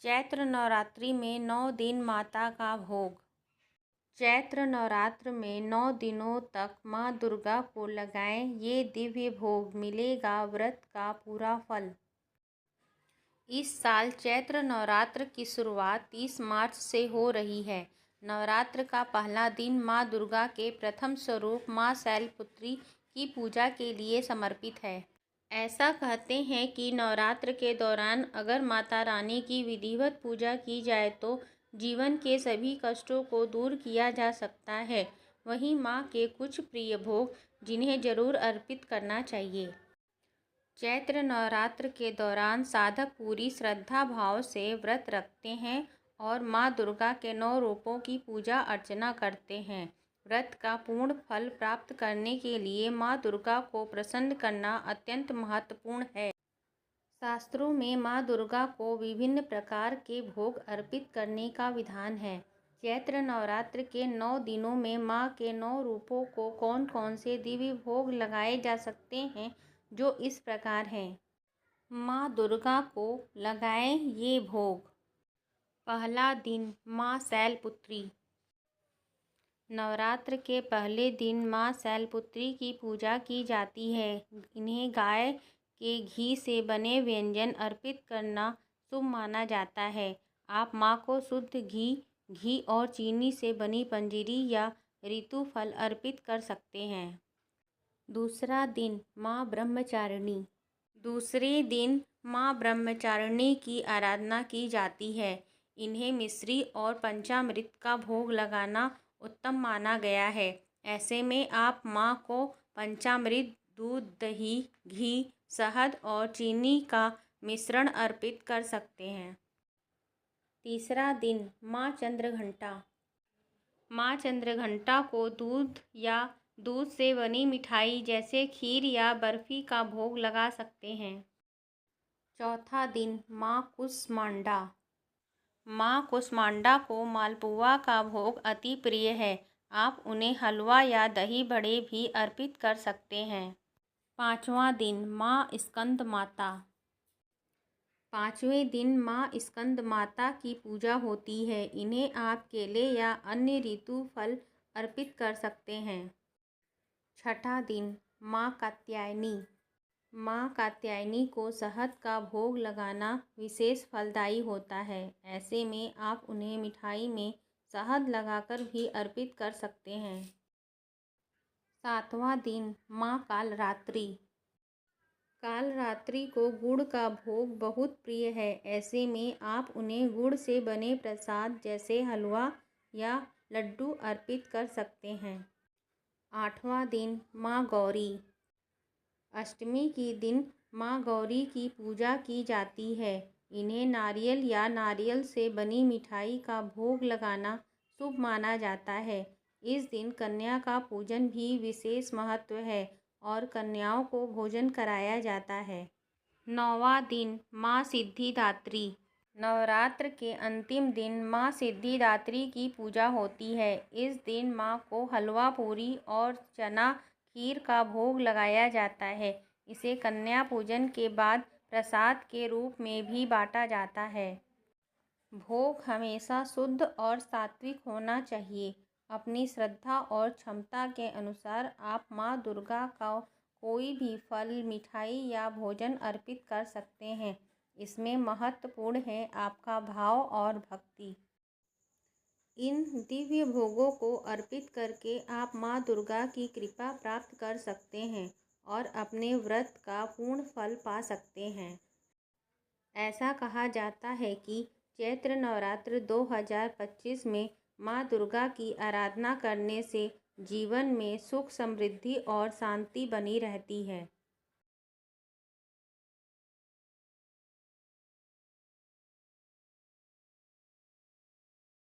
चैत्र नवरात्रि में 9 दिन माता का भोग। चैत्र नवरात्र में 9 दिनों तक माँ दुर्गा को लगाएं ये दिव्य भोग, मिलेगा व्रत का पूरा फल। इस साल चैत्र नवरात्र की शुरुआत 30 मार्च से हो रही है। नवरात्र का पहला दिन माँ दुर्गा के प्रथम स्वरूप माँ शैलपुत्री की पूजा के लिए समर्पित है। ऐसा कहते हैं कि नवरात्र के दौरान अगर माता रानी की विधिवत पूजा की जाए तो जीवन के सभी कष्टों को दूर किया जा सकता है। वहीं माँ के कुछ प्रिय भोग जिन्हें जरूर अर्पित करना चाहिए। चैत्र नवरात्र के दौरान साधक पूरी श्रद्धा भाव से व्रत रखते हैं और माँ दुर्गा के 9 रूपों की पूजा अर्चना करते हैं। व्रत का पूर्ण फल प्राप्त करने के लिए माँ दुर्गा को प्रसन्न करना अत्यंत महत्वपूर्ण है। शास्त्रों में माँ दुर्गा को विभिन्न प्रकार के भोग अर्पित करने का विधान है। चैत्र नवरात्र के 9 दिनों में माँ के 9 रूपों को कौन कौन से दिव्य भोग लगाए जा सकते हैं, जो इस प्रकार हैं। माँ दुर्गा को लगाएं ये भोग। पहला दिन माँ शैलपुत्री। नवरात्र के पहले दिन माँ शैलपुत्री की पूजा की जाती है। इन्हें गाय के घी से बने व्यंजन अर्पित करना शुभ माना जाता है। आप माँ को शुद्ध घी और चीनी से बनी पंजीरी या ऋतु फल अर्पित कर सकते हैं। दूसरा दिन माँ ब्रह्मचारिणी। दूसरे दिन माँ ब्रह्मचारिणी की आराधना की जाती है। इन्हें मिश्री और पंचामृत का भोग लगाना उत्तम माना गया है। ऐसे में आप माँ को पंचामृत, दूध, दही, घी, शहद और चीनी का मिश्रण अर्पित कर सकते हैं। तीसरा दिन माँ चंद्रघंटा। माँ चंद्रघंटा को दूध या दूध से बनी मिठाई जैसे खीर या बर्फी का भोग लगा सकते हैं। चौथा दिन माँ कुष्मांडा। माँ कुष्मांडा को मालपुआ का भोग अति प्रिय है। आप उन्हें हलवा या दही बड़े भी अर्पित कर सकते हैं। पाँचवां दिन माँ स्कंद माता। पाँचवें दिन माँ स्कंद माता की पूजा होती है। इन्हें आप केले या अन्य ऋतु फल अर्पित कर सकते हैं। छठा दिन माँ कात्यायनी। माँ कात्यायनी को शहद का भोग लगाना विशेष फलदायी होता है। ऐसे में आप उन्हें मिठाई में शहद लगाकर भी अर्पित कर सकते हैं। सातवां दिन माँ कालरात्रि। कालरात्रि को गुड़ का भोग बहुत प्रिय है। ऐसे में आप उन्हें गुड़ से बने प्रसाद जैसे हलवा या लड्डू अर्पित कर सकते हैं। आठवां दिन माँ गौरी। अष्टमी के दिन माँ गौरी की पूजा की जाती है। इन्हें नारियल या नारियल से बनी मिठाई का भोग लगाना शुभ माना जाता है। इस दिन कन्या का पूजन भी विशेष महत्व है और कन्याओं को भोजन कराया जाता है। नौवां दिन माँ सिद्धिदात्री। नवरात्र के अंतिम दिन माँ सिद्धिदात्री की पूजा होती है। इस दिन माँ को हलवा पूरी और चना खीर का भोग लगाया जाता है। इसे कन्या पूजन के बाद प्रसाद के रूप में भी बांटा जाता है। भोग हमेशा शुद्ध और सात्विक होना चाहिए। अपनी श्रद्धा और क्षमता के अनुसार आप माँ दुर्गा का कोई भी फल, मिठाई या भोजन अर्पित कर सकते हैं। इसमें महत्वपूर्ण है आपका भाव और भक्ति। इन दिव्य भोगों को अर्पित करके आप माँ दुर्गा की कृपा प्राप्त कर सकते हैं और अपने व्रत का पूर्ण फल पा सकते हैं। ऐसा कहा जाता है कि चैत्र नवरात्र 2025 में माँ दुर्गा की आराधना करने से जीवन में सुख, समृद्धि और शांति बनी रहती है।